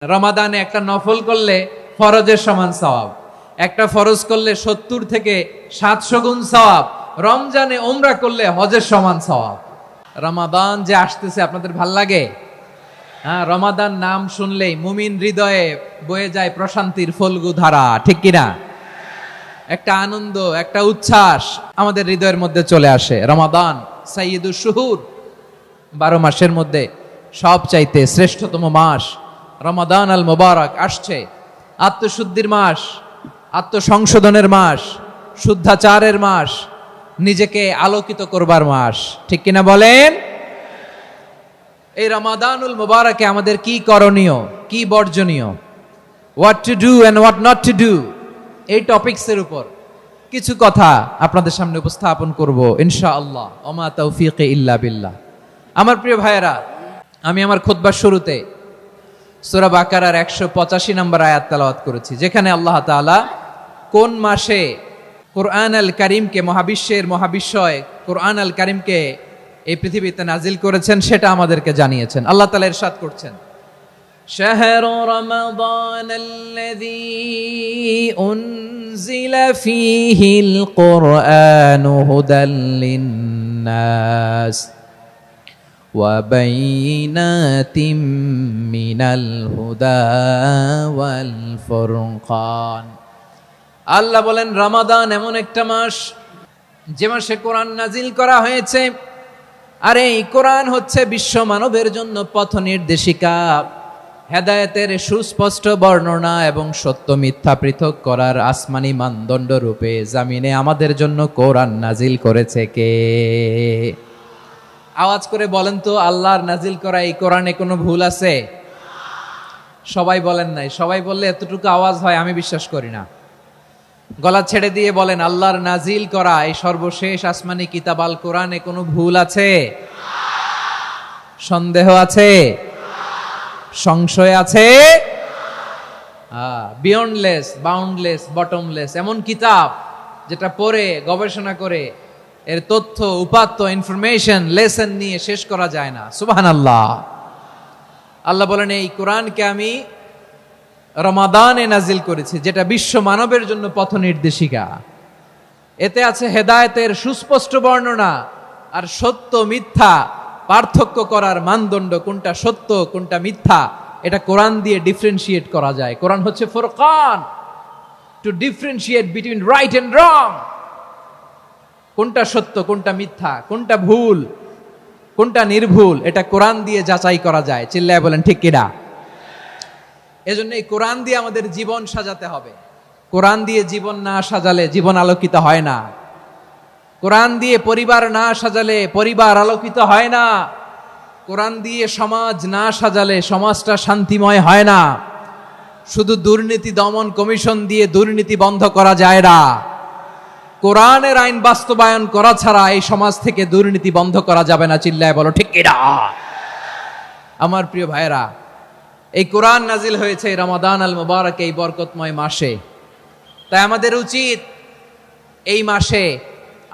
রমাদানে একটা নফল করলে ফরজের সমান সওয়াব, একটা ফরজ করলে 70 থেকে 700 গুণ সওয়াব, রমজানে উমরা করলে হজের সমান সওয়াব। রমাদান যে আসতেছে আপনাদের ভাল লাগে? হ্যাঁ, রমাদান নাম শুনলেই মুমিন হৃদয়ে বয়ে যায় প্রশান্তির ফল্গু ধারা, ঠিক কিনা? একটা আনন্দ, একটা উচ্ছ্বাস আমাদের হৃদয়ের মধ্যে চলে আসে। রমাদান সাইয়্যিদুশ শুহুর, 12 মাসের মধ্যে সবচাইতে শ্রেষ্ঠতম মাস রমাদান আল মুবারক আসছে। আত্মশুদ্ধির মাস, আত্মসংশোধনের মাস, শুদ্ধাচারের মাস, নিজেকে আলোকিত করবার মাস, ঠিক কিনা বলেন? এই রমাদানুল মুবারকে আমাদের কি করণীয়, কি বর্জনীয়, what to do and what not to do, এই টপিকসের উপর কিছু কথা আপনাদের সামনে উপস্থাপন করব ইনশাআল্লাহ। ওমা তাওফীকি ইল্লা বিল্লাহ। আমার প্রিয় ভাইয়েরা, আমি আমার খুতবার শুরুতে সূরা বাকারার 185 নম্বর আয়াত তেলাওয়াত করেছি, যেখানে আল্লাহ তাআলা কোন মাসে কোরআন আল কারীমকে, মহাবিশ্বের মহাবিশ্বয় কোরআন আল কারীমকে এই পৃথিবীতে নাজিল করেছেন সেটা আমাদেরকে জানিয়েছেন। আল্লাহ তাআলা ইরশাদ করছেন, শাহরু রমাদানাল্লাযী উনজিলা ফীহিল কুরআনু হুদাল লিন্নাস وَبَيِّنَاتٍ مِّنَ الْهُدَى وَالْفُرْقَانِ। আল্লাহ বলেন রমাদান এমন একটা মাস যে মাসে কোরআন নাজিল করা হয়েছে, আর এই কোরআন হচ্ছে বিশ্ব মানবের জন্য পথ নির্দেশিকা, হেদায়েতের সুস্পষ্ট বর্ণনা এবং সত্য মিথ্যা পৃথক করার আসমানি মানদণ্ড রূপে জামিনে আমাদের জন্য কোরআন নাজিল করেছে কে? আওয়াজ করে বলেন তো, আল্লাহর নাজিল করা এই কোরআনে কোনো ভুল আছে? সবাই বলেন নাই। সবাই বললে এতটুকু আওয়াজ হয় আমি বিশ্বাস করি না। গলা ছেড়ে দিয়ে বলেন, আল্লাহর নাজিল করা এই সর্বশেষ আসমানি কিতাব আল কোরআনে কোনো ভুল আছে? সন্দেহ আছে? সংশয় আছে? বিয়ন্ডলেস, বাউন্ডলেস, বটমলেস, এমন কিতাব যেটা পড়ে গবেষণা করে এর তথ্য, উপাত্ত, ইনফরমেশন, লেসন নিয়ে শেষ করা যায় না। সুবহানাল্লাহ। আল্লাহ বলেন এই কোরআনকে আমি রমাদানে নাজিল করেছি, যেটা বিশ্ব মানবের জন্য পথ নির্দেশিকা। এতে আছে হেদায়েতের সুস্পষ্ট বর্ণনা, আর সত্য মিথ্যা পার্থক্য করার মানদণ্ড, কোনটা সত্য কোনটা মিথ্যা, এটা কোরআন দিয়ে ডিফারেন্সিয়েট করা যায়। কোরআন হচ্ছে ফুরকান, to differentiate between right and wrong. কোনটা সত্য, কোনটা মিথ্যা, কোনটা ভুল, কোনটা নির্ভুল, এটা কোরআন দিয়ে যাচাই করা যায়। চিল্লায় বলেন ঠিক কিনা? এজন্য এই কোরআন দিয়ে আমাদের জীবন সাজাতে হবে। কোরআন দিয়ে জীবন না সাজালে জীবন আলোকিত হয় না। কোরআন দিয়ে পরিবার না সাজালে পরিবার আলোকিত হয় না। কোরআন দিয়ে সমাজ না সাজালে সমাজটা শান্তিময় হয় না। শুধু দুর্নীতি দমন কমিশন দিয়ে দুর্নীতি বন্ধ করা যায় না। কোরআনের আইন বাস্তবায়ন করা ছাড়া এই সমাজ থেকে দুর্নীতি বন্ধ করা যাবে না। চিল্লায় বলো ঠিক কিনা? আমার প্রিয় ভাইয়েরা, এই কোরআন নাজিল হয়েছে রমাদান আল মুবারক, এই বরকতময় মাসে। তাই আমাদের উচিত এই মাসে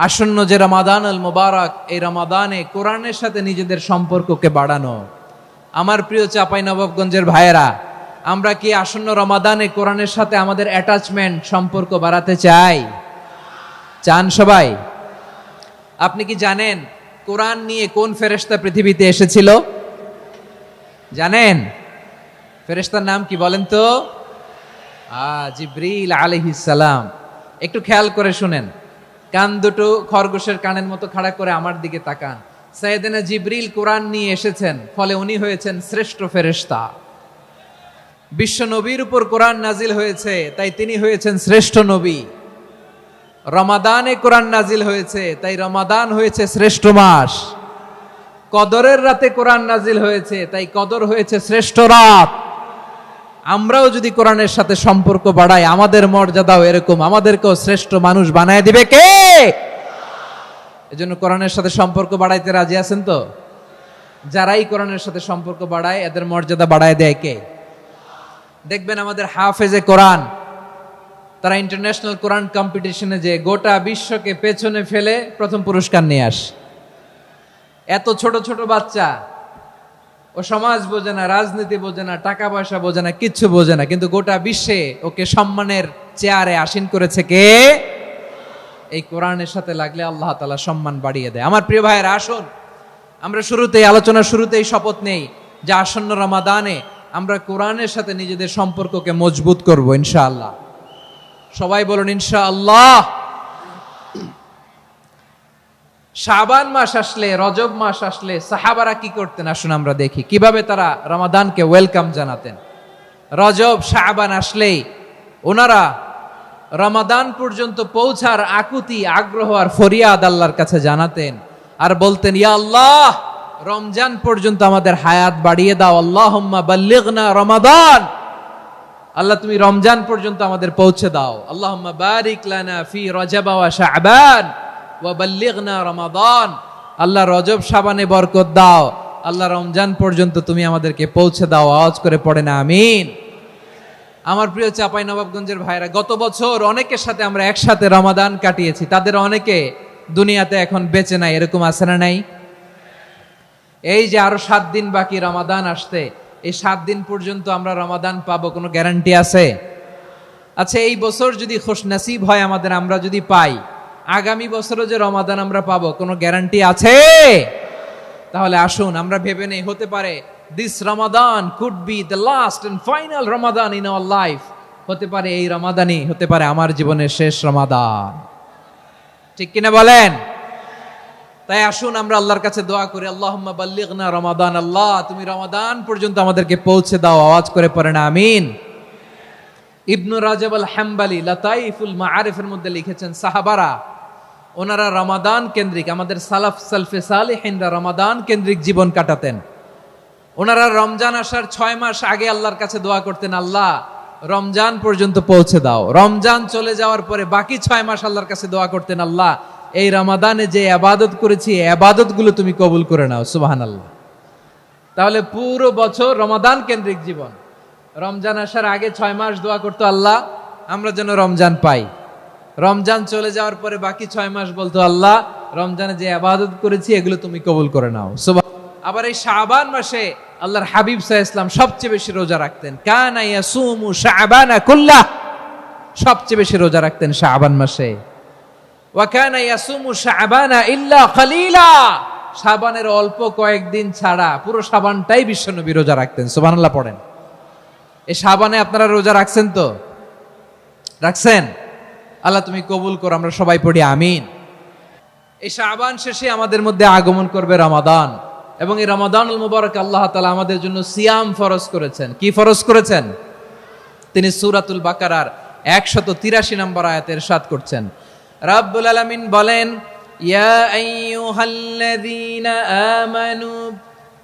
আসন্ন যে রমাদান আল মুবারক, এই রমাদানে কোরআনের সাথে নিজেদের সম্পর্ককে বাড়ানো। আমার প্রিয় চাঁপাইনবাবগঞ্জের ভাইয়েরা, আমরা কি আসন্ন রমাদানে কোরআনের সাথে আমাদের অ্যাটাচমেন্ট, সম্পর্ক বাড়াতে চাই? চান সবাই? আপনি কি জানেন কোরআন নিয়ে কোন ফেরেশতা পৃথিবীতে এসেছিল? জানেন? ফেরেশতার নাম কি বলেন তো? জিবরিল আলাইহিস সালাম। একটু খেয়াল করে শুনেন, কান দুটো খরগোশের কানের মতো খাড়া করে আমার দিকে তাকান। সাইয়েদনা জিবরিল কোরআন নিয়ে এসেছেন, ফলে উনি হয়েছেন শ্রেষ্ঠ ফেরেশতা। বিশ্ব নবীর উপর কোরআন নাজিল হয়েছে, তাই তিনি হয়েছেন শ্রেষ্ঠ নবী। রমাদানে কোরআন নাজিল হয়েছে, তাই রমাদান হয়েছে শ্রেষ্ঠ মাস। কদরের রাতে কোরআন নাজিল হয়েছে, তাই কদর হয়েছে শ্রেষ্ঠ রাত। আমরাও যদি কোরআনের সাথে সম্পর্ক বাড়াই, আমাদের মর্যাদাও এরকম, আমাদেরকেও শ্রেষ্ঠ মানুষ বানায় দিবে কে? এজন্য কোরআনের সাথে সম্পর্ক বাড়াইতে রাজি আছেন তো? যারাই কোরআনের সাথে সম্পর্ক বাড়ায় এদের মর্যাদা বাড়ায় দেয় কে? দেখবেন আমাদের হাফেজে কোরআন, তারা ইন্টারন্যাশনাল কোরআন কম্পিটিশনে যে গোটা বিশ্বকে পেছনে ফেলে প্রথম পুরস্কার নিয়ে আসে। এত ছোট ছোট বাচ্চা ও সমাজ বোঝে না, রাজনীতি বোঝে না, টাকা পয়সা বোঝে না, কিচ্ছু বোঝে না, কিন্তু গোটা বিশ্বে ওকে সম্মানের চেয়ারে আসীন করেছে কে? এই কোরআনের সাথে লাগলে আল্লাহ তাআলা সম্মান বাড়িয়ে দেয়। আমার প্রিয় ভাইয়েরা, আসুন আমরা আলোচনার শুরুতেই শপথ নেই যে আসন্ন রমাদানে আমরা কোরআনের সাথে নিজেদের সম্পর্ককে মজবুত করব ইনশাআল্লাহ। সবাই বলুন ইনশাআল্লাহ। শাবান মাস আসলে, রজব মাস আসলে সাহাবারা কি করতেন আসুন আমরা দেখি কিভাবে তারা রমাদানকে ওয়েলকাম জানাতেন। রজব শাবান আসলেই ওনারা রমাদান পর্যন্ত পৌঁছার আকুতি, আগ্রহ আর ফরিয়াদ আল্লাহর কাছে জানাতেন আর বলতেন, ইয়া আল্লাহ, রমজান পর্যন্ত আমাদের হায়াত বাড়িয়ে দাও। আল্লাহুম্মা বাল্লিগনা রমাদান, আল্লাহ তুমি রমজান পর্যন্ত আমাদের পৌঁছে দাও। আল্লাহুম্মা বারিক লানা ফি রজব ওয়া শাবান ওয়া বাল্লিগনা রমাদান, আল্লাহ রজব শাবানে বরকত দাও, আল্লাহ রমজান পর্যন্ত তুমি আমাদেরকে পৌঁছে দাও। আওয়াজ করে পড়েন আমিন। আমার প্রিয় চাঁপাইনবাবগঞ্জের ভাইরা, গত বছর অনেকের সাথে আমরা একসাথে রমাদান কাটিয়েছি, তাদের অনেকে দুনিয়াতে এখন বেঁচে নাই, এরকম আছে না নাই? এই যে আরো 7 দিন বাকি রমাদান আসতে, এই 7 দিন পর্যন্ত আমরা রমাদান পাবো, কোনো গ্যারান্টি আছে? আচ্ছা, এই বছর যদি খুশনসিব হয় আমাদের, আমরা যদি পাই, আগামী বছরও যে রমাদান আমরা পাবো, কোনো গ্যারান্টি আছে? তাহলে আসুন আমরা ভেবে নেই, হতে পারে this Ramadan could be the last and final Ramadan in our life. হতে পারে এই রমাদানই হতে পারে আমার জীবনের শেষ রমাদান। ঠিক কিনা বলেন? তাই আসুন আমরা আল্লাহর কাছে দোয়া করি, আল্লাহুম্মা বাল্লিগনা রমাদান, আল্লাহ তুমি রমাদান পর্যন্ত আমাদেরকে পৌঁছে দাও। আওয়াজ করে পড়েন আমিন। ইবনু রাজব আল হাম্বালি লাতাইফুল মাআরিফের মধ্যে লিখেছেন, সাহাবারা ওনারা রমাদান কেন্দ্রিক, আমাদের সালাফ সালফে সালেহিনরা রমাদান কেন্দ্রিক জীবন কাটাতেন। ওনারা রমজান আসার 6 মাস আগে আল্লাহর কাছে দোয়া করতেন, আল্লাহ রমজান পর্যন্ত পৌঁছে দাও। রমজান চলে যাওয়ার পরে বাকি 6 মাস আল্লাহর কাছে দোয়া করতেন, আল্লাহ এই রমাদানে যে ইবাদত করেছি এই ইবাদতগুলো তুমি কবুল করে নাও। সুবহানাল্লাহ। তাহলে পুরো বছর রমাদান কেন্দ্রিক জীবন। রমজান আসার আগে 6 মাস দোয়া করতো, আল্লাহ আমরা যেন রমজান পাই। রমজান চলে যাওয়ার পরে বাকি 6 মাস বলতো, আল্লাহ রমজানে যে ইবাদত করেছি এগুলো তুমি কবুল করে নাও। আবার এই শাবান মাসে আল্লাহর হাবিব সাল্লাল্লাহু আলাইহি ওয়াসাল্লাম সবচেয়ে বেশি রোজা রাখতেন। কানা ইয়াসুমু শাবানা কুল্লাহ, সবচেয়ে বেশি রোজা রাখতেন শাবান মাসে। ওয়া কানা ইয়াসুমু শাবানা ইল্লা কালিলা, শাবানের অল্প কয়েকদিন ছাড়া পুরো শাবানটাই বিশ্বনবী রোজা রাখতেন। সুবহানাল্লাহ পড়েন। এই শাবানে আপনারা রোজা রাখছেন তো? রাখছেন? আল্লাহ তুমি কবুল করো, আমরা সবাই পড়ি আমিন। এই শাবান শেষে আমাদের মধ্যে আগমন করবে রমাদান, এবং এই রমাদানুল মুবারক আল্লাহ তাআলা আমাদের জন্য সিয়াম ফরজ করেছেন। কি ফরজ করেছেন? তিনি সূরাতুল বাকারার 183 নম্বর আয়াতে ইরশাদ করছেন, রাব্বুল আলামিন বলেন, ইয়া আইয়ুহাল্লাযীনা আমানু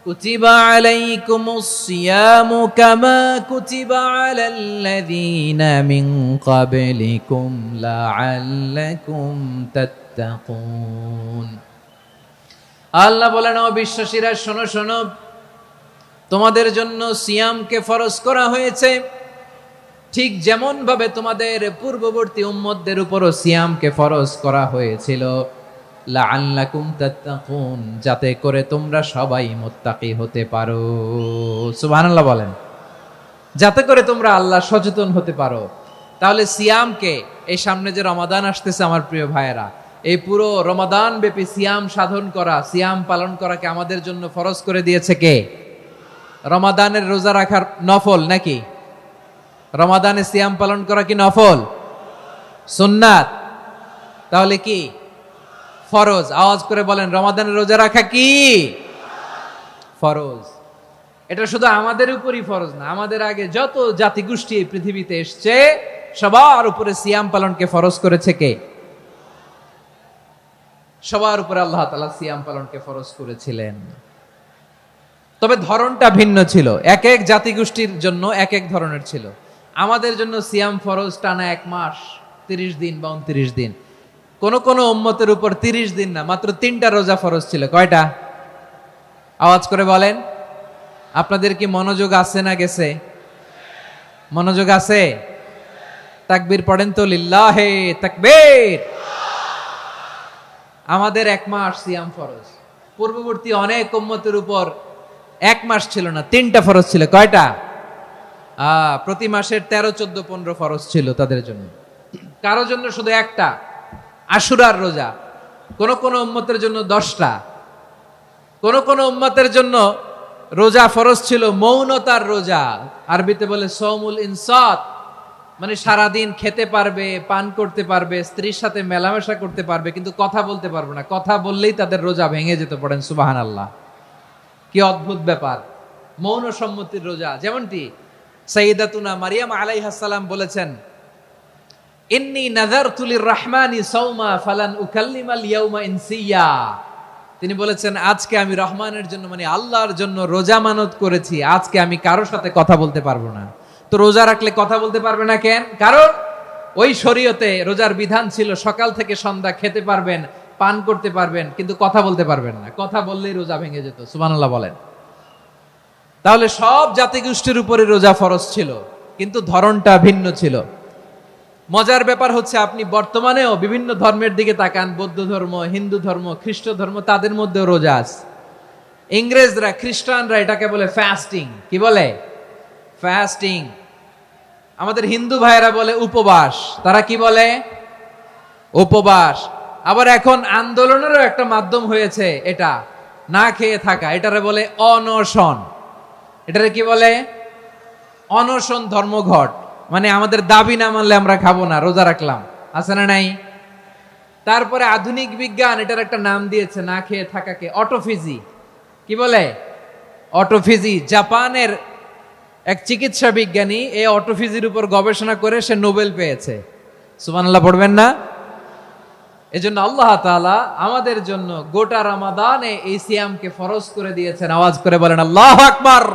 কুতিবা আলাইকুমুস সিয়ামু কামা কুতিবা আলাল্লাযীনা মিন ক্বাবলিকুম লাআল্লাকুম তাত্তাকুন। আল্লাহ বলেন, ও বিশ্বাসীরা শোনো শোনো, তোমাদের জন্য সিয়ামকে ফরজ করা হয়েছে, ঠিক যেমন ভাবে তোমাদের পূর্ববর্তী উম্মতদের উপরও সিয়ামকে ফরজ করা হয়েছিল, লাআল্লাকুম তাত্তাকুন, যাতে করে তোমরা সবাই মুত্তাকি হতে পারো। সুবহানাল্লাহ বলেন, যাতে করে তোমরা আল্লাহ সচেতন হতে পারো। তাহলে সিয়ামকে, এই সামনে যে রমাদান আসতেছে আমার প্রিয় ভাইয়েরা, এই পুরো রমাদান ব্যাপী সিয়াম সাধন করা, সিয়াম পালন করাকে আমাদের জন্য ফরজ করে দিয়েছে কে? রমাদানের রোজা রাখার নফল নাকি? রমাদানে সিয়াম পালন করা কি নফল? সুন্নাত? তাহলে কি ফরজ? আওয়াজ করে বলেন, রমাদানের রোজা রাখা কি ফরজ? এটা শুধু আমাদের উপরই ফরজ না, আমাদের আগে যত জাতিগোষ্ঠী এই পৃথিবীতে এসছে সবার উপরে সিয়াম পালনকে ফরজ করেছে কে? সবার উপরে আল্লাহ তাআলা সিয়াম পালনকে ফরজ করেছিলেন। তবে ধরনটা ভিন্ন ছিল, এক এক জাতিগোষ্ঠীর জন্য এক এক ধরনের ছিল। আমাদের জন্য সিয়াম ফরজ টানা 1 মাস 30 দিন বা 29 দিন। কোন কোন উম্মতের উপর 30 দিন না, মাত্র 3টা রোজা ফরজ ছিল। কয়টা? আওয়াজ করে বলেন। আপনাদের কি মনোযোগ আছে না গেছে? মনোযোগ আছে? তাকবীর পড়েন তো, লিল্লাহে তাকবীর। আমাদের 1 মাস সিয়াম ফরজ, পূর্ববর্তী অনেক উম্মতের উপর এক মাস ছিল না, 3টা ফরজ ছিল। কয়টা? প্রতি মাসের 13, 14, 15 ফরজ ছিল তাদের জন্য। কারো জন্য শুধু একটা, আশুরার রোজা। কোন কোন উম্মতের জন্য 10টা। কোন কোন উম্মতের জন্য রোজা ফরজ ছিল মৌনতার রোজা, আরবিতে বলে সৌমুল ইনসাত, মানে সারাদিন খেতে পারবে, পান করতে পারবে, স্ত্রীর সাথে মেলামেশা করতে পারবে, কিন্তু কথা বলতে পারবে না। কথা বললেই তাদের রোজা ভেঙে যেতে। পড়েন সুবহানাল্লাহ। কি অদ্ভুত ব্যাপার, মৌন সম্মতির রোজা। যেমনটি সাইয়্যিদাতুনা মারিয়াম আলাইহাস সালাম বলেছেন, ইন্নী নাযারতু লির-রাহমানি সাওমা ফালান উকাল্লিমাল ইয়াওমা ইনসিয়া। তিনি বলেছেন, আজকে আমি রহমানের জন্য, মানে আল্লাহর জন্য রোজা মানত করেছি, আজকে আমি কারোর সাথে কথা বলতে পারবো না। তো রোজা রাখলে কথা বলতে পারবে না কেন? কারণ ওই শরীয়তে রোজার বিধান ছিল সকাল থেকে সন্ধ্যা খেতে পারবেন, পান করতে পারবেন, কিন্তু কথা বলতে পারবেন না। কথা বললেই রোজা ভেঙে যেত। সুবহানাল্লাহ বলেন। তাহলে সব জাতিগোষ্ঠীর উপরে রোজা ফরজ ছিল, কিন্তু ধরনটা ভিন্ন ছিল। মজার ব্যাপার হচ্ছে, আপনি বর্তমানেও বিভিন্ন ধর্মের দিকে তাকান, বৌদ্ধ ধর্ম, হিন্দু ধর্ম, খ্রিস্ট ধর্ম, তাদের মধ্যেও রোজা আছে। ইংরেজরা, খ্রিস্টানরা এটাকে বলে ফাস্টিং। কি বলে? ফাস্টিং। আমাদের হিন্দু ভাইয়েরা বলে উপবাস। তারা কি বলে? উপবাস। আবার এখন আন্দোলনেরও একটা মাধ্যম হয়েছে এটা, না খেয়ে থাকা। এটারে বলে অনশন। এটারে কি বলে? অনশন ধর্মঘট। মানে আমাদের দাবি না মানলে আমরা খাবো না, রোজা রাখলাম। আছে না নাই? তারপরে আধুনিক বিজ্ঞান এটার একটা নাম দিয়েছে না খেয়ে থাকাকে, অটোফিজি। কি বলে? অটোফিজি। জাপানের এক চিকিৎসা বিজ্ঞানী এই অটোফিজির উপর গবেষণা করে সে নোবেল পেয়েছে। সুবহানাল্লাহ পড়বেন না? এজন্য আল্লাহ তাআলা আমাদের জন্য গোটা রমাদানে এই সিয়ামকে ফরজ করে দিয়েছেন। আওয়াজ করে বলেন আল্লাহু আকবার।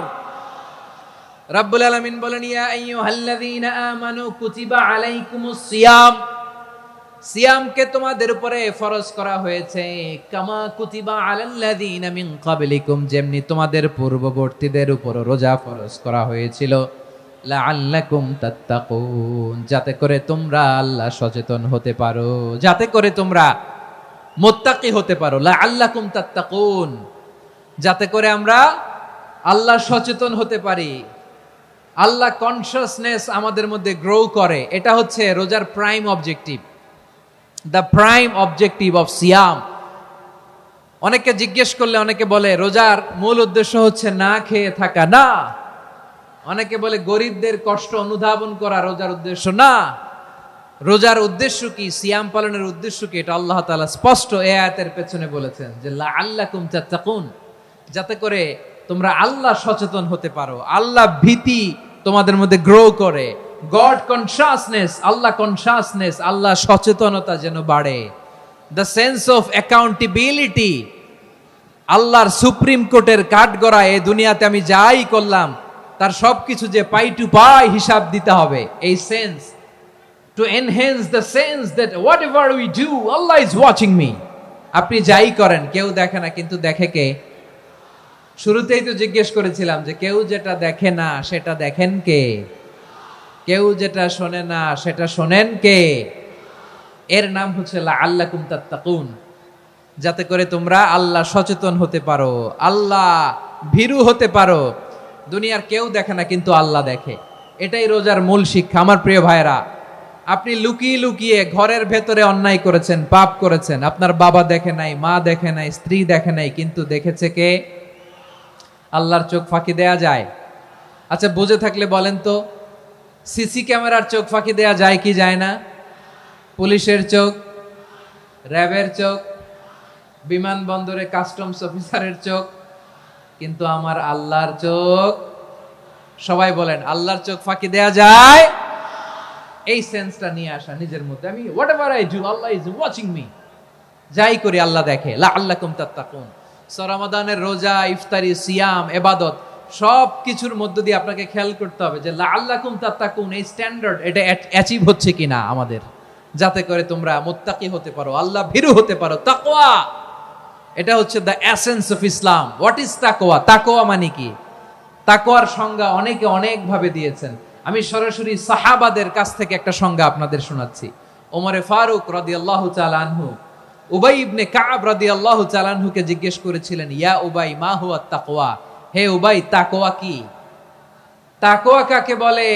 রাব্বুল আলামিন বলেন, ইয়া আইয়ুহাল্লাযীনা আমানু কুতিবা আলাইকুমুস সিয়াম। সিয়ামকে তোমাদের উপরে ফরজ করা হয়েছে, কামা কুতিবা আলাল্লাযীনা মিন ক্বাবলিকুম, যেমনি তোমাদের পূর্ববর্তীদের উপর রোজা ফরজ করা হয়েছিল, লাআল্লাকুম তাত্তাকুন, যাতে করে তোমরা আল্লাহ সচেতন হতে পারো, যাতে করে তোমরা মুত্তাকি হতে পারো। লাআল্লাকুম তাত্তাকুন, যাতে করে আমরা আল্লাহ সচেতন হতে পারি, আল্লাহ কনসিয়াসনেস আমাদের মধ্যে গ্রো করে। এটা হচ্ছে রোজার prime objective, the prime objective of সিয়াম। অনেকে জিজ্ঞেস করলে অনেকে বলে রোজার মূল উদ্দেশ্য হচ্ছে না খেয়ে থাকা। না। অনেকে বলে গরিবদের কষ্ট অনুধাবন করা রোজার উদ্দেশ্য। না। রোজার উদ্দেশ্য কি, সিয়াম পালনের উদ্দেশ্য কি, এটা আল্লাহ তাআলা স্পষ্ট এই আয়াতের পেছনে বলেছেন যে লাআল্লাকুম তাত্তাকুন, যাতে করে তোমরা আল্লাহ সচেতন হতে পারো, আল্লাহ ভীতি তোমাদের মধ্যে গ্রো করে, গড কনসিয়াসনেস, আল্লাহ কনসিয়াসনেস, আল্লাহ সচেতনতা যেন বাড়ে, দ্য সেন্স অফ অ্যাকাউন্টেবিলিটি। আল্লাহর সুপ্রিম কোর্টের কাঠগড়া এই দুনিয়াতে আমি যাই করলাম তার সবকিছু যে পাই টু পাই হিসাব দিতে হবে, এই sense, to enhance the sense that what ever we do Allah is watching me. আপনি যাই করেন কেউ দেখে না, কিন্তু দেখে কে? শুরুতেই তো জিজ্ঞেস করেছিলাম যে কেউ যেটা দেখে না সেটা দেখেন কে? কেউ যেটা শোনে না সেটা শোনেন কে? এর নাম হচ্ছে লাআল্লাকুম তাত্তাকুন, যাতে করে তোমরা আল্লাহ সচেতন হতে পারো, আল্লাহ ভীরু হতে পারো। দুনিয়ার কেউ দেখে না, কিন্তু আল্লাহ দেখে। এটাই রোজার মূল শিক্ষা। আমার প্রিয় ভাইরা, আপনি লুকিয়ে লুকিয়ে ঘরের ভেতরে অন্যায় করেছেন, পাপ করেছেন, আপনার বাবা দেখে নাই, মা দেখে নাই, স্ত্রী দেখে নাই, কিন্তু দেখেছে কে? আল্লাহর চোখ ফাঁকি দেয়া যায়? আচ্ছা, বুঝে থাকলে বলেন তো, সিসি ক্যামেরার চোখ ফাঁকি দেয়া যায় কি যায় না? পুলিশের চোখ, র্যাবের চোখ, বিমানবন্দরে কাস্টমস অফিসারের চোখ, কিন্তু আমার আল্লাহর চোখ? সবাই বলেন, আল্লাহর চোখ ফাঁকি দেয়া যায়? এই সেন্সটা নিয়ে আসা নিজের মধ্যে, আমি what ever I do Allah is watching me, যাই করি আল্লাহ দেখে। লাআল্লাকুম তাত্তাকুন। রমাদানের রোজা, ইফতারি, সিয়াম, ইবাদত সব কিছুর মধ্য দিয়ে আপনাকে খেয়াল করতে হবে যে লাআল্লাকুম তাত্তাকুন এই স্ট্যান্ডার্ড এটা অ্যাচিভ হচ্ছে কিনা আমাদের, যাতে করে তোমরা মুত্তাকি হতে পারো, আল্লাহ ভীরু হতে পারো। তাকওয়া, এটা হচ্ছে the essence of Islam. What is তাকওয়া? তাকওয়া মানে কি? তাকওয়ার সংজ্ঞা অনেকে অনেক ভাবে দিয়েছেন। আমি সরাসরি সাহাবাদের কাছ থেকে একটা সংজ্ঞা আপনাদের শোনাচ্ছি। ওমরে ফারুক রাদিয়াল্লাহু তাআলা আনহু উবাই ইবনে কাব রাদিয়াল্লাহু তাআলা আনহুকে জিজ্ঞেস করেছিলেন, ইয়া উবাই মা হুয়া তাকওয়া, হে উবাই, তাকওয়া কি? তাকওয়া কাকে বলে?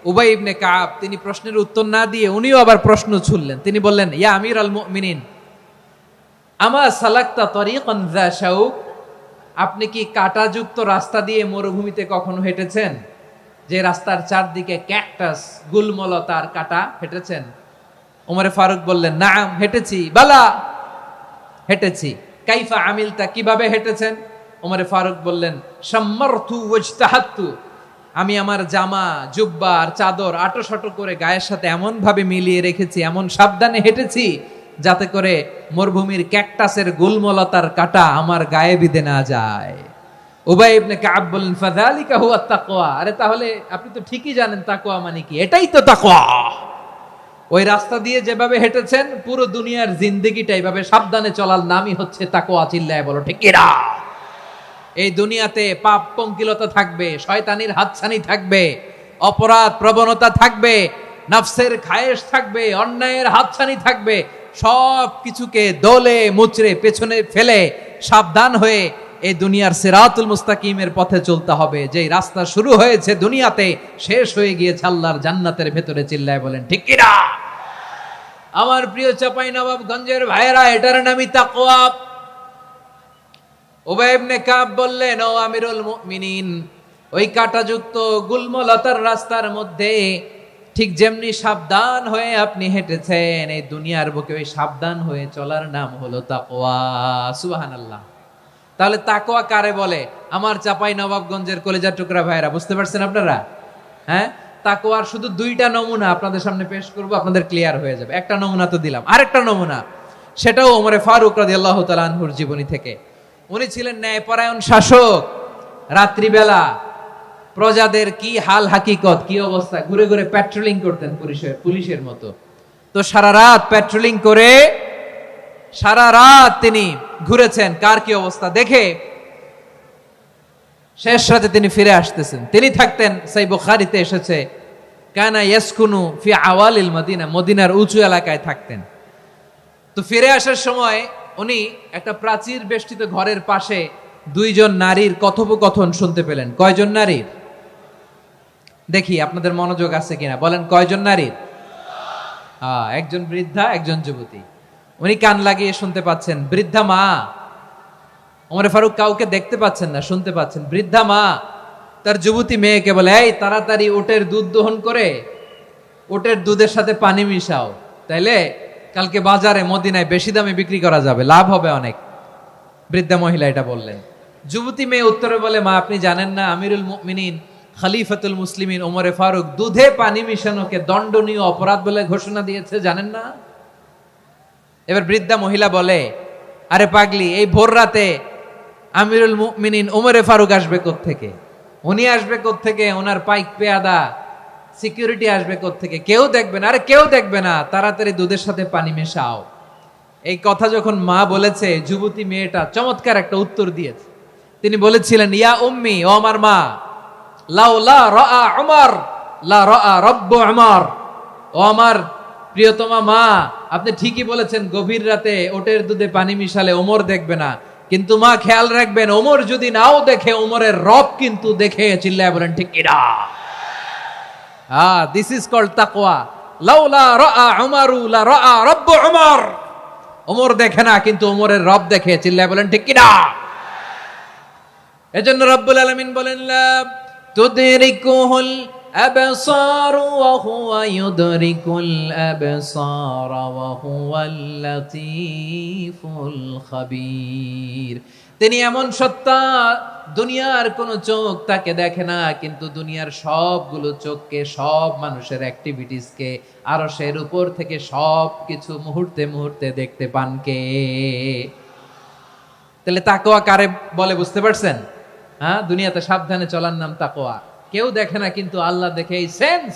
উবাই ইবনে কাব তিনি প্রশ্নের উত্তর না দিয়ে উনিও আবার প্রশ্ন ছুড়লেন। তিনি বললেন, ইয়া আমিরুল মুমিনিন, আমা সালাকতা তরিকান যা শাউক, আপনি কি কাঁটাযুক্ত রাস্তা দিয়ে মরুভূমিতে কখনো হেঁটেছেন? যে রাস্তার চারদিকে ক্যাকটাস, গুলমলতার কাঁটা, হেঁটেছেন? ওমরে ফারুক বললেন, নাম, হেঁটেছি। বালা, হেঁটেছি। কাইফা আমিলতা, কিভাবে হেঁটেছেন? ওমরে ফারুক বললেন, শাম্মারতু ওয়াজতাহাতু, আমি আমার জামা, জুব্বা আর চাদর আটোসাটো করে গায়ের সাথে এমন ভাবে মিলিয়ে রেখেছি, এমন সাবধানে হেঁটেছি যাতে করে মরুভূমির ক্যাকটাসের গুলমলতার কাঁটা আমার গায়ে বিঁধে না যায়। উবাই ইবনে কাব বললেন, ফাযালিকা হুয়া তাকওয়া, আরে তাহলে আপনি তো ঠিকই জানেন তাকওয়া মানে কি, এটাই তো তাকওয়া। ওই রাস্তা দিয়ে যেভাবে হেঁটেছেন, পুরো দুনিয়ার জিন্দেগিটা এইভাবে সাবধানে চলার নামই হচ্ছে তাকওয়া। চিল্লায় বলো ঠিক কিনা? এই দুনিয়াতে পাপ পঙ্কিলতা থাকবে, শয়তানির হাতছানি থাকবে, অপরাধ প্রবণতা থাকবে, নফসের খায়েশ থাকবে, অন্যায়ের হাতছানি থাকবে। সব কিছুকে দলে মুচড়ে পেছনে ফেলে সাবধান হয়ে এই দুনিয়ার সিরাতুল মুস্তাকিমের পথে চলতে হবে। যেই রাস্তা শুরু হয়েছে দুনিয়াতে, শেষ হয়ে গিয়েছে আল্লাহর জান্নাতের ভেতরে। চিল্লায় বলেন ঠিক কিনা? আমার প্রিয় চাঁপাইনবাবগঞ্জের ভাইয়েরা, এটার নামই তাকওয়া। উবাই ইবনে কাব বললেন, ও আমিরুল মুমিনিন, ওই কাঁটাযুক্ত গুলমলতার রাস্তার মধ্যে ঠিক যেমনি সাবধান হয়ে আপনি হেঁটেছেন, এই দুনিয়ার বুকে ওই সাবধান হয়ে চলার নাম হলো তাকওয়া। সুবহানাল্লাহ। তাহলে তাকওয়া কারে বলে? আমার চাঁপাইনবাবগঞ্জের কলেজার টুকরা ভাইয়েরা, বুঝতে পারছেন আপনারা? হ্যাঁ, তাকওয়ার শুধু দুইটা নমুনা আপনাদের সামনে পেশ করব, আপনাদের ক্লিয়ার হয়ে যাবে। একটা নমুনা তো দিলাম, আরেকটা নমুনা, সেটাও ওমরে ফারুক রাদিয়াল্লাহু তাআলা আনহুর জীবনী থেকে। উনি ছিলেন ন্যায়পরায়ণ শাসক। রাত্রিবেলা প্রজাদের কি হাল হাকিকত, কি অবস্থা, ঘুরে ঘুরে প্যাট্রোলিং করতেন পুলিশের মতো। তো সারা রাত প্যাট্রোলিং করে সারা রাত তিনি ঘুরেছেন কার কি অবস্থা দেখে। শেষ রাতে তিনি ফিরে আসতেছেন। তিনি থাকতেন, সেই বুখারীতে এসেছে, কানা ইয়াসকুনু ফি আওয়ালিল মদিনা, মদিনার উঁচু এলাকায় থাকতেন। তো ফিরে আসার সময় উনি একটা প্রাচীর বেষ্টিত ঘরের পাশে দুইজন নারীর কথোপকথন শুনতে পেলেন। কয়জন নারীর? দেখি আপনাদের মনোযোগ আছে কিনা, বলেন কয়জন নারীর? একজন বৃদ্ধা, একজন যুবতী। উনি কান লাগিয়ে শুনতে পাচ্ছেন। বৃদ্ধা মা, ওমরে ফারুক কাউকে দেখতে পাচ্ছেন না, শুনতে পাচ্ছেন। বৃদ্ধা মা তার যুবতী মেয়েকে বলে, এই তাড়াতাড়ি উটের দুধ দহন করে উটের দুধের সাথে পানি মিশাও, তাইলে কালকে বাজারে মদিনায় বেশি দামে বিক্রি করা যাবে, লাভ হবে অনেক। বৃদ্ধা মহিলা এটা বললেন। যুবতী মেয়ে উত্তরে বলে, মা আপনি জানেন না আমিরুল মুমিনিন খলিফাতুল মুসলিমিন ওমরে ফারুক দুধে পানি মিশানোকে দণ্ডনীয় অপরাধ বলে ঘোষণা দিয়েছে, জানেন না? এবার বৃদ্ধা মহিলা বলে, আরে পাগলি, এই ভোর রাতে আমিরুল মুমিনিন ওমরে ফারুক আসবে কোত্থেকে? উনি আসবে কোত্থেকে? ওনার পাইক পেয়াদা সিকিউরিটি আসবে কোত্থেকে? কেউ দেখবে না। আরে কেউ দেখবে না, তাড়াতাড়ি দুধের সাথে পানি মেশাও। এই কথা যখন মা বলেছে, যুবতী মেয়েটা চমৎকার একটা উত্তর দিয়েছে। তিনি বলেছিলেন, ইয়া উম্মি, ও আমার মা, লাউলা রাআ উমর লা রাআ রব্বু উমর, ও আমার প্রিয়তমা মা, আপনি ঠিকই বলেছেন, গভীর রাতে ওটের দুধে পানি মিশালে ওমর দেখবে না, কিন্তু মা খেয়াল রাখবেন, ওমর যদি নাও দেখে, ওমরের রব কিন্তু দেখে। চিল্লায় বলেন ঠিক কিনা? দিস ইজ কল্ড তাকওয়া। লাউলা রাআ উমরু লা রাআ রব্বু উমর, ওমর দেখে না কিন্তু ওমরের রব দেখে। চিল্লায় বলেন ঠিক কিনা? এজন্য রব্বুল আলামিন বলেন, লা তুদরিকুহুল আবসার ওয়া হুয়া ইউদরিকুল আবসার ওয়া হুয়াল লাতীফুল খাবীর। তিনি এমন সত্তা, দুনিয়ার কোন চোখ তাকে দেখে না, কিন্তু দুনিয়ার সবগুলো চোখকে, সব মানুষের অ্যাক্টিভিটিসকে আরশের উপর থেকে সব কিছু মুহূর্তে মুহূর্তে দেখতে পান কে? তাহলে তাকওয়া কারে বলে বুঝতে পারছেন? দুনিয়াতে সাবধানে চলার নাম তাকওয়া। কেউ দেখে না কিন্তু আল্লাহ দেখে। এই সেন্স,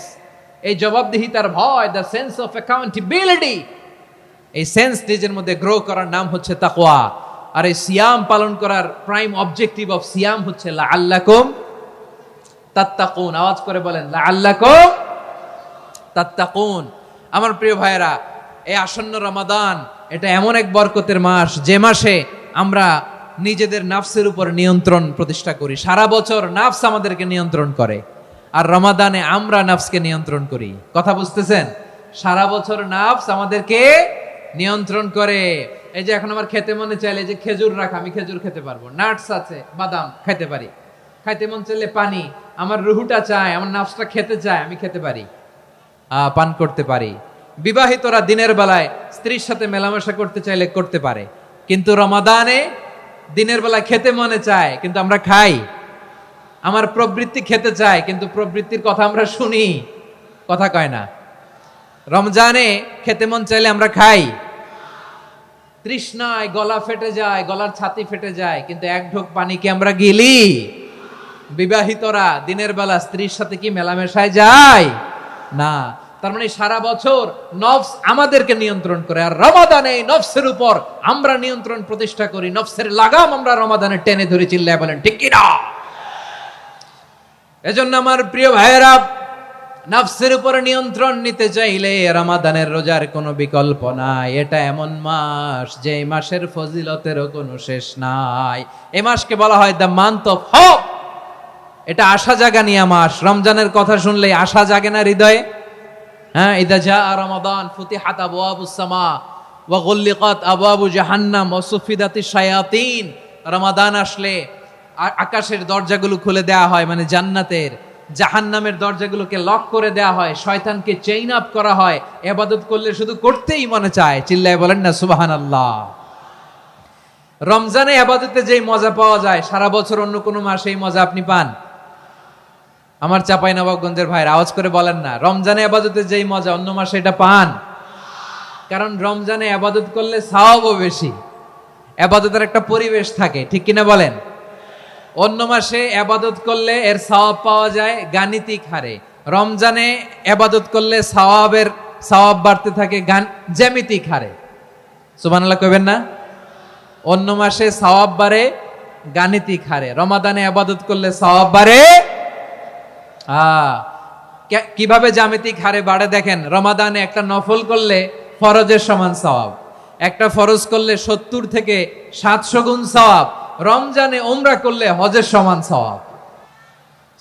এই জবাবদিহিতার ভয়, দ্য সেন্স অফ অ্যাকাউন্টেবিলিটি, এই সেন্স নিজের মধ্যে গ্রো করার নাম হচ্ছে তাকওয়া। আর এই সিয়াম পালন করার প্রাইম অবজেক্টিভ অফ সিয়াম হচ্ছে লাআল্লাকুম তাত্তাকুন। আওয়াজ করে বলেন, লাআল্লাকুম তাত্তাকুন। আমার প্রিয় ভাইয়েরা, এই আসন্ন রমাদান, এটা এমন এক বরকতের মাস, যে মাসে আমরা নিজেদের নাফসের উপর নিয়ন্ত্রণ প্রতিষ্ঠা করি। সারা বছর নাফস আমাদেরকে নিয়ন্ত্রণ করে, আর রমাদানে আমরা নাফসকে নিয়ন্ত্রণ করি। কথা বুঝতেছেন? সারা বছর নাফস আমাদেরকে নিয়ন্ত্রণ করে। এই যে এখন আমার খেতে মনে চাইলে যে খেজুর রাখা, আমি খেজুর খেতে পারবো, নাটস আছে, বাদাম খাইতে পারি। খাইতে মন চাইলে পানি, আমার রুহুটা চায়, আমার নাফসটা খেতে চায়, আমি খেতে পারি, পান করতে পারি। বিবাহিতরা দিনের বেলায় স্ত্রীর সাথে মেলামেশা করতে চাইলে করতে পারে, কিন্তু রমাদানে দিনের বেলায় খেতে মনে চায় কিন্তু আমরা খাই। আমার প্রবৃত্তি খেতে চায় কিন্তু প্রবৃত্তির কথা আমরা শুনি, কথা কয় না। রমজানে খেতে মন চাইলে আমরা খাই, তৃষ্ণায় গলা ফেটে যায়, গলার ছাতি ফেটে যায়, কিন্তু এক ঢোক পানি কি আমরা গিলি? বিবাহিতরা দিনের বেলা স্ত্রীর সাথে কি মেলামেশায় যায় না। তার মানে সারা বছর নফস আমাদেরকে নিয়ন্ত্রণ করে, আর রমাদানে নফসের উপর আমরা নিয়ন্ত্রণ প্রতিষ্ঠা করি। নফসের লাগাম আমরা রমাদানে টেনে ধরে, চিল্লায় বলেন ঠিক কি না? এজন্য আমার প্রিয় ভাইয়েরা, নফসের উপর নিয়ন্ত্রণ নিতে চাইলে রমাদানের রোজার কোনো বিকল্প নাই। এটা এমন মাস যে মাসের ফজিলতেরও কোনো শেষ নাই। এই মাসকে বলা হয় দ্য মান্থ অফ হোপ। এটা আশা জাগানিয়া মাস। রমজানের কথা শুনলেই আশা জাগে না হৃদয়ে? হ্যাঁ, ইদা জাআ রমাদান ফুতিহাত আবওয়াবুস সামা ওয়া গুল্লিকাত আবওয়াবু জাহান্নাম ওয়া সুফিদাতিশ শায়াতিন। রমাদান আসলে আকাশের দরজাগুলো খুলে দেয়া হয়, মানে জান্নাতের। জাহান্নামের দরজাগুলোকে লক করে দেয়া হয়, শয়তানকে চেইন আপ করা হয়। ইবাদত করলে শুধু করতেই মনে চায়, চিল্লায় বলেন না সুবহানাল্লাহ। রমজানে ইবাদতে যেই মজা পাওয়া যায়, সারা বছর অন্য কোনো মাসে এই মজা আপনি পান? আমার চাঁপাইনবাবগঞ্জের ভাইরা আওয়াজ করে বলেন না, রমজানে ইবাদতে যেই মজা অন্য মাসে এটা পান? কারণ রমজানে ইবাদত করলে সওয়াবও বেশি, ইবাদতের একটা পরিবেশ থাকে, ঠিক কিনা বলেন? অন্য মাসে ইবাদত করলে এর সওয়াব পাওয়া যায় গাণিতিক হারে, রমজানে ইবাদত করলে সওয়াব বাড়তে থাকে জ্যামিতিক হারে। সুবহানাল্লাহ কইবেন না? অন্য মাসে সওয়াব বাড়ে গাণিতিক হারে, রমাদানে ইবাদত করলে সওয়াব বাড়ে কিভাবে জ্যামিতিক হারে বাড়ে দেখেন। রমাদানে একটা নফল করলে ফরজের সমান সওয়াব, একটা ফরজ করলে 70 থেকে 700 গুণ সওয়াব, রমজানে উমরা করলে হজের সমান সওয়াব।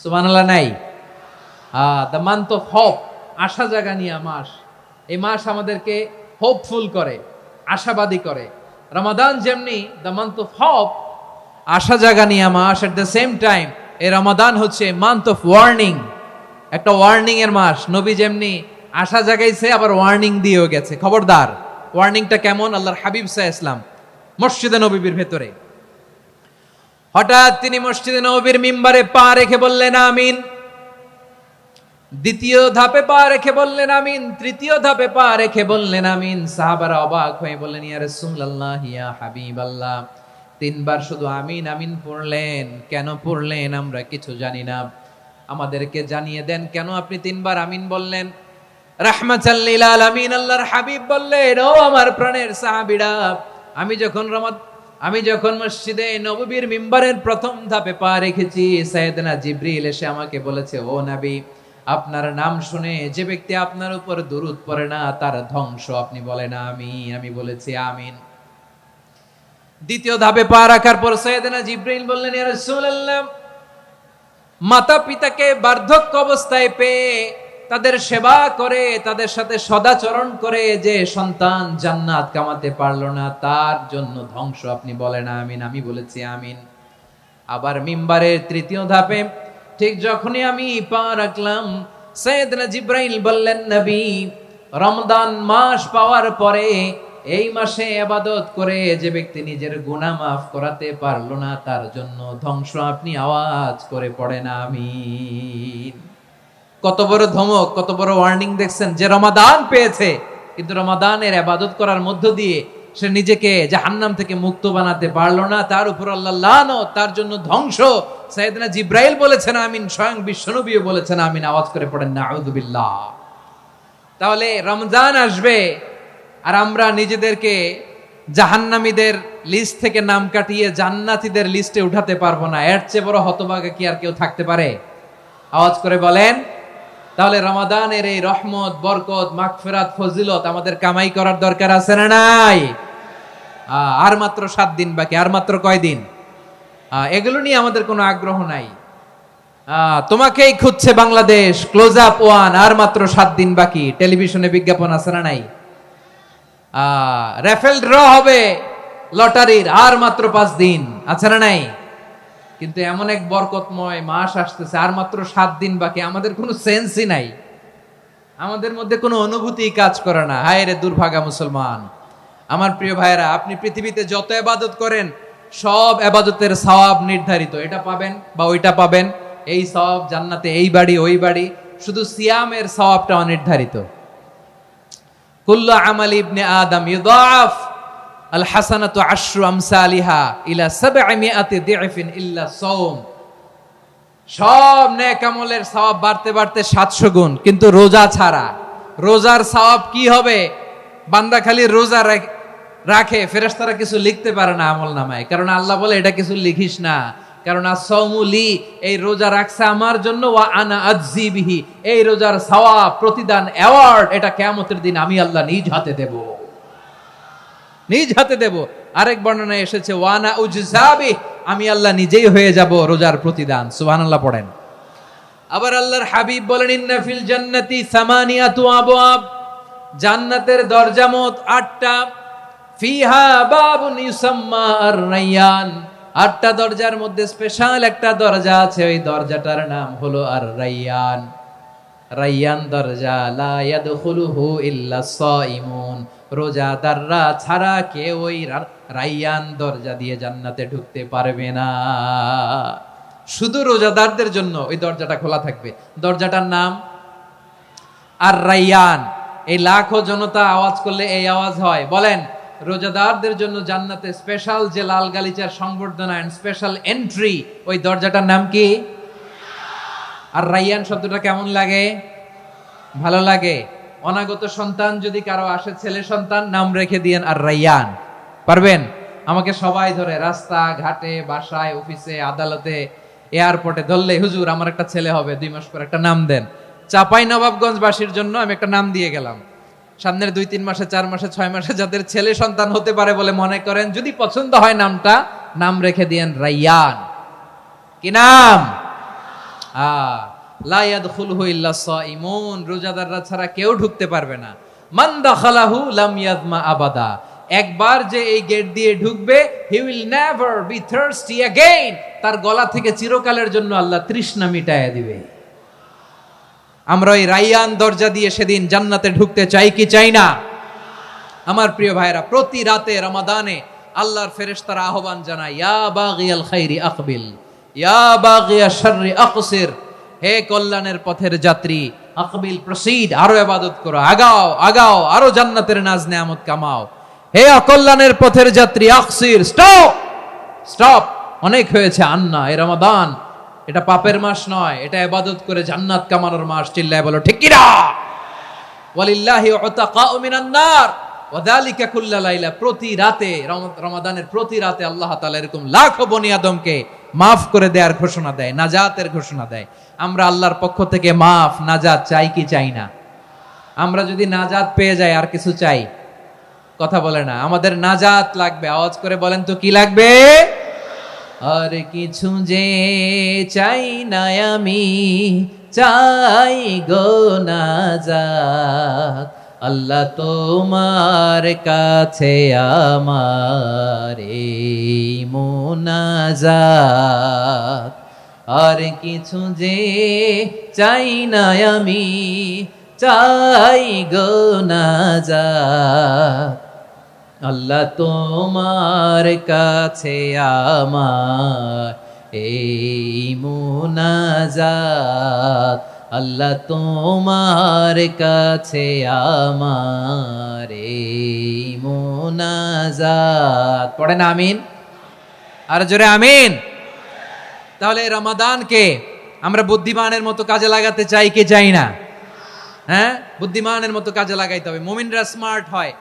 সুবহানাল্লাহ নাই? দ্য মান্থ অফ হোপ, আশা জাগানিয়া মাস। এই মাস আমাদেরকে হোপফুল করে, আশাবাদী করে। রমাদান যেমনি দ্য মান্থ অফ হোপ, আশা জাগানিয়া মাস, এট দ্য সেম টাইম এই রমাদান হচ্ছে মান্থ অফ ওয়ার্নিং, একটা ওয়ার্নিং এর মাস। নবী যেমনি আশা জাগাইছে, আবার ওয়ার্নিং দিয়েও গেছে, খবরদার। ওয়ার্নিংটা কেমন? আল্লাহর হাবিব সাল্লাল্লাহু আলাইহি ওয়াসাল্লাম মসজিদে নববীর ভেতরে, হঠাৎ তিনি মসজিদে নববীর মিম্বারে পা রেখে বললেন আমিন। দ্বিতীয় ধাপে পা রেখে বললেন আমিন, তৃতীয় ধাপে পা রেখে বললেন আমিন। সাহাবারা অবাক হয়ে বললেন ইয়া রাসূলুল্লাহ, ইয়া হাবিবাল্লাহ, 3 বার শুধু আমিন আমিন পড়লেন, কেন পড়লেন আমরা কিছু জানি না, আমাদেরকে জানিয়ে দেন কেন আপনি 3 বার আমিন বললেন। রাহমাতাল লিল আলামিন আল্লাহর হাবিব বললেন, ও আমার প্রাণের সাহাবীরা, আমি যখন মসজিদে নববীর মিম্বারের প্রথম ধাপে পা রেখেছি, সাইয়েদনা জিবরিল এসে আমাকে বলেছে, ও নবী, আপনার নাম শুনে যে ব্যক্তি আপনার উপর দুরূদ পড়ে না তার ধ্বংস। আপনি বলেন আমিন। আমি বলেছি আমিন। দ্বিতীয় ধাপে পা রাখার পর সাইয়েদনা জিবরিল বললেন, ইয়া রাসূলুল্লাহ, মাতা পিতাকে বার্ধক্য অবস্থায় পেয়ে তাদের সেবা করে, তাদের সাথে সদাচরণ করে যে সন্তান জান্নাত কামাতে পারলো না, তার জন্য ধ্বংস। আপনি বলেন আমিন। আমি বলেছি আমিন। আবার মিম্বারের তৃতীয় ধাপে ঠিক যখনই আমি পা রাখলাম, সাইয়েদনা জিবরাইল বললেন, নবী, রমজান মাস পাওয়ার পরে এই মাসে ইবাদত করে যে ব্যক্তি নিজের গুনাহ মাফ করাতে পারলো না, তার জন্য ধ্বংস। আপনি আওয়াজ করে পড়েন আমিন। কত বড় ধমক, কত বড় ওয়ার্নিং দেখছেন। যে রমাদান পেয়েছে কিন্তু রমাদানের ইবাদত করার মধ্য দিয়ে সে নিজেকে জাহান্নাম থেকে মুক্ত বানাতে পারলো না, তার উপর আল্লাহ লানত, তার জন্য ধ্বংস। সাইয়েদনা জিবরাইল বলেছেন আমিন, স্বয়ং বিশ্বনবীও বলেছেন আমিন। আওয়াজ করে পড়েন নাউযু বিল্লাহ। তাহলে রমজান আসবে আর আমরা নিজেদেরকে জাহান্নামীদের লিস্ট থেকে নাম কাটিয়ে জান্নাতীদের লিস্টে উঠাতে পারবো না। এর চেয়ে বড় হতভাগা কি আর কেউ থাকতে পারে? আওয়াজ করে বলেন। তাহলে রমাদানের এই রহমত, বরকত, মাগফিরাত, ফজিলত আমাদের কামাই করার দরকার আছে না নাই? আর মাত্র 7 দিন বাকি, আর মাত্র কয়দিন? এগুলো নিয়ে আমাদের কোনো আগ্রহ নাই। তোমাকেই খুঁজছে বাংলাদেশ, ক্লোজ আপ 1, আর মাত্র 7 দিন বাকি। টেলিভিশনে বিজ্ঞাপন আছে না নাই? রেফেল ড্র হবে লটারির, আর মাত্র 5 দিন, আছে না নাই? কিন্তু এমন এক বরকতময় মাস আসতেছে, আর মাত্র 7 দিন বাকি। আমাদের কোনো সেন্সই নাই, আমাদের মধ্যে কোনো অনুভূতি কাজ করে না। হায় রে দুর্ভাগা মুসলমান। আমার প্রিয় ভাইরা, আপনি পৃথিবীতে যত ইবাদত করেন সব ইবাদতের সওয়াব নির্ধারিত। এটা পাবেন বা ওইটা পাবেন, এই সওয়াব জান্নাতে, এই বাড়ি ওই বাড়ি। শুধু সিয়ামের সওয়াবটা অনির্ধারিত। কুল্লু আমালি ইবনে আদম ইউদাফ আল হাসানাতু আশরু আমসালিহা ইলা 700 দিফিন ইল্লা সাওম। সব নেক আমলের সওয়াব বাড়তে বাড়তে 700 গুণ, কিন্তু রোজা ছাড়া। রোজার সওয়াব কি হবে? বান্দা খালি রোজা রাখে, ফেরেশতারা কিছু লিখতে পারে না আমল নামায়, কারণ আল্লাহ বলে এটা কিছু লিখিস না, কারণ আস-সাওমুলি, এই রোজা রাখছে আমার জন্য, ওয়া আনা আজজি বিহি, এই রোজার সওয়াব, প্রতিদান, অ্যাওয়ার্ড, এটা কিয়ামতের দিন আমি আল্লাহ নিজ হাতে দেব, নিজ হাতে দেব। আরেক বর্ণনায় এসেছে ওয়ানা উজজাবি, আমি আল্লাহ নিজেই হয়ে যাব রোজার প্রতিদান। সুবহানাল্লাহ পড়েন। আবার আল্লাহর হাবিব বলেন ইন্না ফিল জান্নাতি সামানিয়াতু আবওয়াব, জান্নাতের দরজা মোট 8টা। ফিহা বাবুন ইউসাম্মা আর-রায়্যান, 8টা দরজার মধ্যে স্পেশাল একটা দরজা আছে, ওই দরজাটার নাম হলো আর-রায়্যান। রায়্যান দরজা, লা ইয়াদখুলুহু ইল্লা সাইমুন, রোজাদাররা ছাড়া কেউ ওই রায়্যান দরজা দিয়ে জান্নাতে ঢুকতে পারবে না। শুধু রোজাদারদের জন্য ওই দরজাটা খোলা থাকবে। দরজাটার নাম আর-রায়্যান। এই লাখো জনতা আওয়াজ করলে এই আওয়াজ হয়। বলেন, রোজাদারদের জন্য জান্নাতে স্পেশাল যে লাল গালিচার সংবর্ধনা এন্ড স্পেশাল এন্ট্রি, ওই দরজাটার নাম কি? আর-রায়্যান শব্দটা কেমন লাগে? ভালো লাগে। অনাগত সন্তান যদি কারো আসে, ছেলে সন্তান, নাম রেখে দিয়েন আর-রায়্যান। পারবেন? আমাকে সবাই ধরে রাস্তা ঘাটে, বাসায়, অফিসে, আদালতে, এয়ারপোর্টে ধরলে, হুজুর আমার একটা ছেলে হবে 2 মাস পর, একটা নাম দেন। চাপাই নবাবগঞ্জবাসীর জন্য আমি একটা নাম দিয়ে গেলাম। সামনের 2-3 মাসে, 4 মাসে, 6 মাসে যাদের ছেলে সন্তান হতে পারে বলে মনে করেন, যদি পছন্দ হয় নামটা, নাম রেখে দিয়েন রায়্যান। কি নাম? লা ইয়াদখুলুহু ইল্লা সাইমুন, রোজাদাররা ছাড়া কেউ ঢুকতে পারবে না। মান দাখালাহু লাম ইয়াযমা আবাদা, একবার যে এই গেট দিয়ে ঢুকবে, he will never be thirsty again, তার গলা থেকে চিরকালের জন্য আল্লাহ তৃষ্ণা মিটায়া দিবে। আমরা ওই রায়্যান দরজা দিয়ে সেদিন জান্নাতে ঢুকতে চাই কি চাই না? আমার প্রিয় ভাইরা, প্রতি রাতে রমাদানে আল্লাহর ফেরেশতারা আহ্বান জানায়, ইয়া বাগিয়াল খাইরি আকবিল, ইয়া বাগিয়াশ শাররি আকসির, হে কল্যাণের পথের যাত্রী, আকবিল, প্রসিড, আরো ইবাদত করো, আগাও আগাও, আরো জান্নাতের নাজ নেয়ামত কামাও। হে অকল্যাণের পথের যাত্রী, আকসির, স্টপ স্টপ, অনেক হয়েছে। আন্না, এ রমাদান, এটা পাপের মাস নয়, এটা ইবাদত করে জান্নাত কামানোর মাস। চিল্লায় বলো ঠিক কি না? ওয়ালিল্লাহি উতাকাউ মিনান নার ওয়া যালিকা কুল্লা লাইলা, প্রতি রাতে, রমাদানের প্রতি রাতে আল্লাহ তাআলা এরকম লাখো বনি আদমকে মাফ করে দেওয়ার ঘোষণা দেয়, নাজাতের ঘোষণা দেয়। আমরা আল্লাহর পক্ষ থেকে মাফ, নাজাত চাই কি চাই না? আমরা যদি নাজাত পেয়ে যাই, আর কিছু চাই? কথা বলে না। আমাদের নাজাত লাগবে। আওয়াজ করে বলেন তো কি লাগবে? আর কিছু যে চাই না আমি, চাই গো নাজাত, আল্লাহ তোমার কাছে আমার এই মুনাজাত। আর কিছু যে চাই না আমি, চাই গো নাজাত, আল্লাহ তোমার কাছে আমার এই মুনাজাত, আল্লাহ তোমার কাছে আমার এই মুনাজাত। পড়েন আমিন, আর জোরে আমিন। তাহলে রমাদানকে আমরা বুদ্ধিমানের মতো কাজে লাগাতে চাই কি চাই না? হ্যাঁ, বুদ্ধিমানের মতো কাজে লাগাইতে হবে। মুমিনরা স্মার্ট হয়।